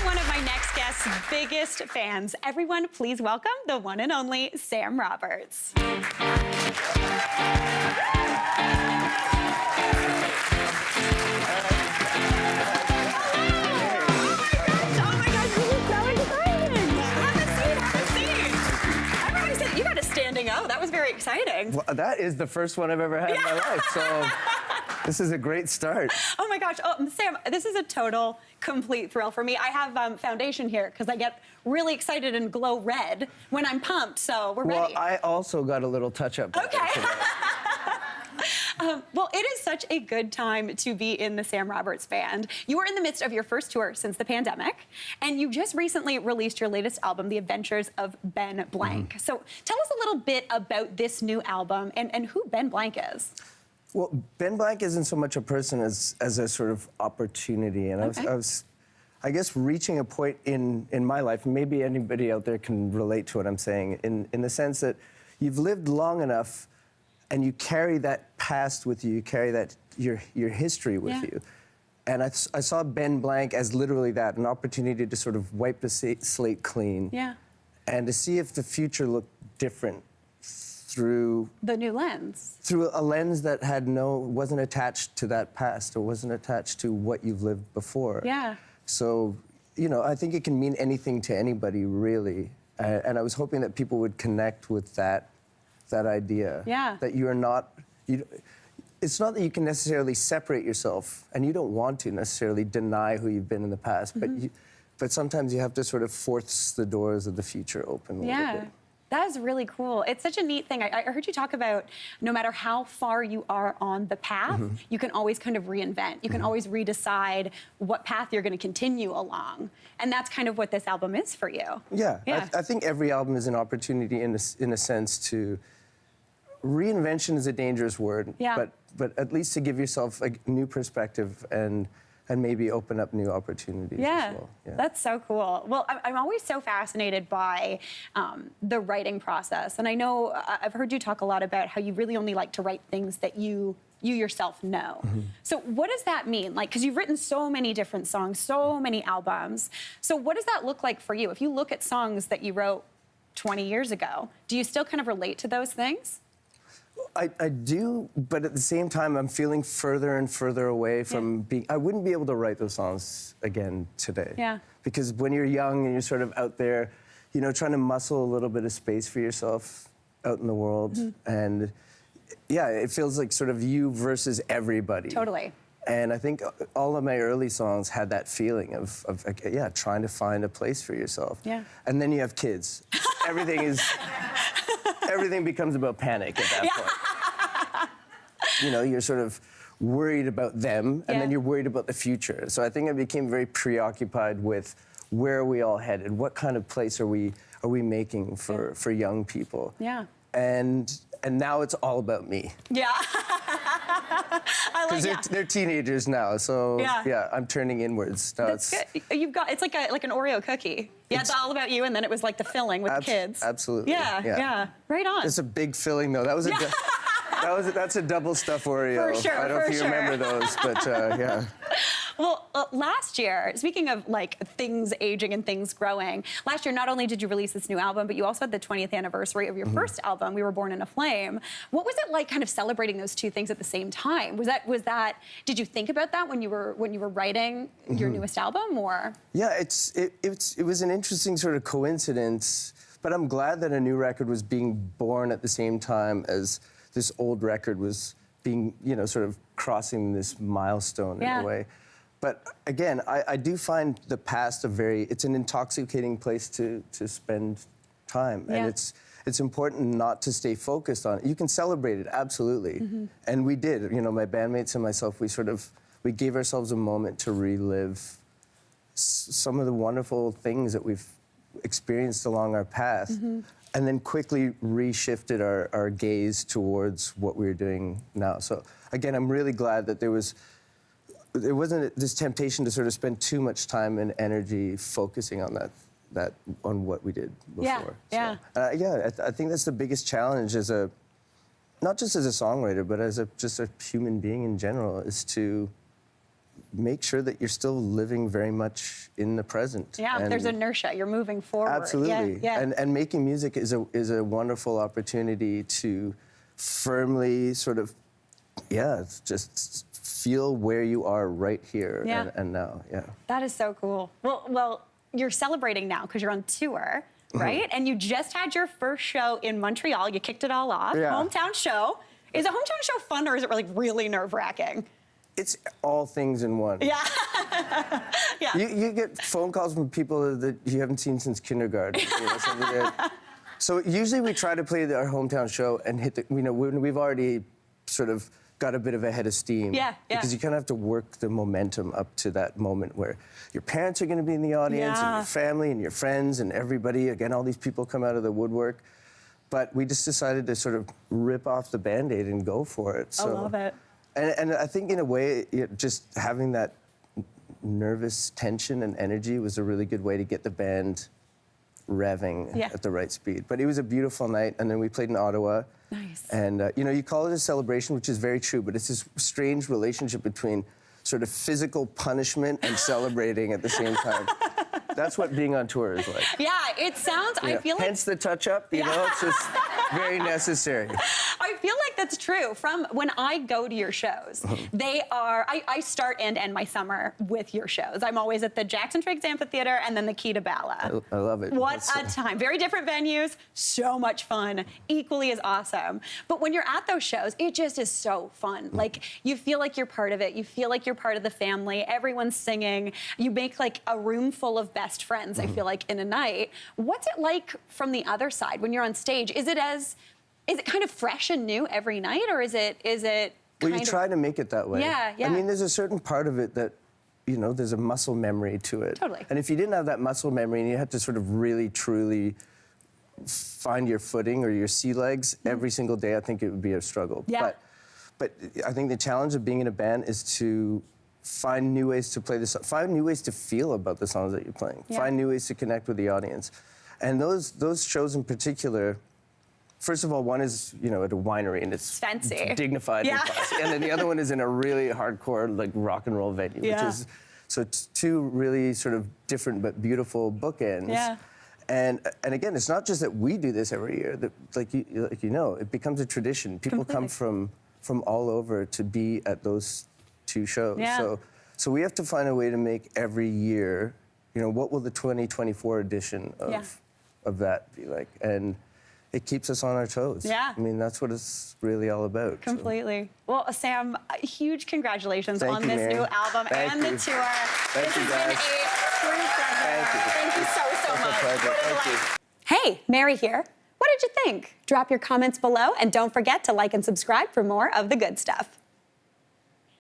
one of my next guest's biggest fans. Everyone, please welcome the one and only Sam Roberts. Oh, that was very exciting. Well, that is the first one I've ever had in my life, so this is a great start. Oh my gosh. Oh, Sam, this is a total, complete thrill for me. I have foundation here because I get really excited and glow red when I'm pumped, so we're ready. Well, I also got a little touch-up. Okay. Well, it is such a good time to be in the Sam Roberts Band. You are in the midst of your first tour since the pandemic, and you just recently released your latest album, The Adventures of Ben Blank. So tell us a little bit about this new album and who Ben Blank is. Well, Ben Blank isn't so much a person as a sort of opportunity, and I was, I guess, reaching a point in my life, and maybe anybody out there can relate to what I'm saying, in the sense that you've lived long enough and you carry that past with you, you carry that your history with you. And I saw Ben Blank as literally that, an opportunity to sort of wipe the slate clean. Yeah. And to see if the future looked different through... The new lens. Through a lens that wasn't attached to that past, or wasn't attached to what you've lived before. Yeah. So, you know, I think it can mean anything to anybody, really. And I was hoping that people would connect with that idea. Yeah. That you are not... It's not that you can necessarily separate yourself, and you don't want to necessarily deny who you've been in the past, but sometimes you have to sort of force the doors of the future open a little bit. That is really cool. It's such a neat thing. I heard you talk about no matter how far you are on the path, you can always kind of reinvent. You can always redecide what path you're going to continue along. And that's kind of what this album is for you. Yeah. I think every album is an opportunity in a sense to... Reinvention is a dangerous word, but at least to give yourself a new perspective and maybe open up new opportunities as well. Yeah, that's so cool. Well, I'm always so fascinated by the writing process. And I know I've heard you talk a lot about how you really only like to write things that you yourself know. So what does that mean? Like, because you've written so many different songs, so many albums. So what does that look like for you? If you look at songs that you wrote 20 years ago, do you still kind of relate to those things? I do, but at the same time, I'm feeling further and further away from being... I wouldn't be able to write those songs again today. Yeah. Because when you're young and you're sort of out there, you know, trying to muscle a little bit of space for yourself out in the world, and yeah, it feels like sort of you versus everybody. Totally. And I think all of my early songs had that feeling of trying to find a place for yourself. Yeah. And then you have kids. Everything becomes about panic at that point. You know, you're sort of worried about them, and then you're worried about the future. So I think I became very preoccupied with where are we all headed? What kind of place are we making for young people? Yeah. And now it's all about me. Yeah. Because they're teenagers now, so yeah, I'm turning inwards. No, That's good. It's like an Oreo cookie. Yeah, it's all about you, and then it was like the filling with the kids. Absolutely. Yeah. Right on. It's a big filling, though. That was that's a double stuffed Oreo. For sure. I don't know if you remember those, but yeah. Well, last year, speaking of like things aging and things growing, last year not only did you release this new album, but you also had the 20th anniversary of your first album, We Were Born in a Flame. What was it like, kind of celebrating those two things at the same time? Did you think about that when you were writing your newest album, or? Yeah, it was an interesting sort of coincidence, but I'm glad that a new record was being born at the same time as this old record was being, you know, sort of crossing this milestone in a way. But again, I do find the past it's an intoxicating place to spend time. And it's important not to stay focused on it. You can celebrate it, absolutely. And we did, you know, my bandmates and myself, we gave ourselves a moment to relive some of the wonderful things that we've experienced along our path. And then quickly reshifted our gaze towards what we were doing now. So again, I'm really glad that there wasn't this temptation to sort of spend too much time and energy focusing on on what we did before. I think that's the biggest challenge not just as a songwriter, but as just a human being in general, is to make sure that you're still living very much in the present. Yeah, And there's inertia. You're moving forward. absolutely. Yeah, yeah. And making music is a wonderful opportunity to firmly sort of, just feel where you are right here Yeah. and now. Yeah. That is so cool. Well, you're celebrating now because you're on tour, right? And you just had your first show in Montreal. You kicked it all off. Yeah. Hometown show. Is a hometown show fun or is it like really nerve-wracking? It's all things in one. Yeah. Yeah. You get phone calls from people that you haven't seen since kindergarten. Something that- So usually we try to play our hometown show and hit the, when we've already sort of got a bit of a head of steam. Yeah, yeah. Because you kind of have to work the momentum up to that moment where your parents are going to be in the audience and Yeah. your family and your friends and everybody. Again, all these people come out of the woodwork. But we just decided to sort of rip off the Band-Aid and go for it. I love it. And I think in a way, just having that nervous tension and energy was a really good way to get the band revving Yeah. at the right speed. But it was a beautiful night, and then we played in Ottawa. Nice. And you call it a celebration, which is very true, but it's this strange relationship between sort of physical punishment and celebrating at the same time. That's what being on tour is like. Yeah, it sounds, I feel like... Hence the touch-up, it's just very necessary. I feel like that's true. From when I go to your shows, they are, I start and end my summer with your shows. I'm always at the Jackson Triggs Amphitheater and then the Key to Bala. I love it. What a time. Very different venues, so much fun, equally as awesome. But when you're at those shows, it just is so fun. Like, you feel like you're part of it. You feel like you're part of the family. Everyone's singing. You make like a room full of best friends, I feel like, in a night. What's it like from the other side when you're on stage? Is it kind of fresh and new every night, or is it Well, you try to make it that way. Yeah, yeah. I mean, there's a certain part of it that, there's a muscle memory to it. Totally. And if you didn't have that muscle memory and you had to sort of really, truly find your footing or your sea legs every single day, I think it would be a struggle. Yeah. But I think the challenge of being in a band is to find new ways to play the song, find new ways to feel about the songs that you're playing, Yeah. find new ways to connect with the audience. And those shows in particular, first of all, one is, at a winery and it's fancy, dignified Yeah. and classy. And then the other one is in a really hardcore, like, rock and roll venue, Yeah. which is, so it's two really sort of different but beautiful bookends. Yeah. And again, it's not just that we do this every year. That, it becomes a tradition. People come from all over to be at those two shows. Yeah. So we have to find a way to make every year, what will the 2024 edition of that be like? And it keeps us on our toes. Yeah. I mean, that's what it's really all about. so. Completely. Well, Sam, huge congratulations Thank on you, this Mary. new album Thank and you. the tour. Thank This you, has been guys. a true pleasure. Thank you. Thank you so It's a much. pleasure. What a Thank you. delight. Hey, Mary here. What did you think? Drop your comments below and don't forget to like and subscribe for more of the good stuff.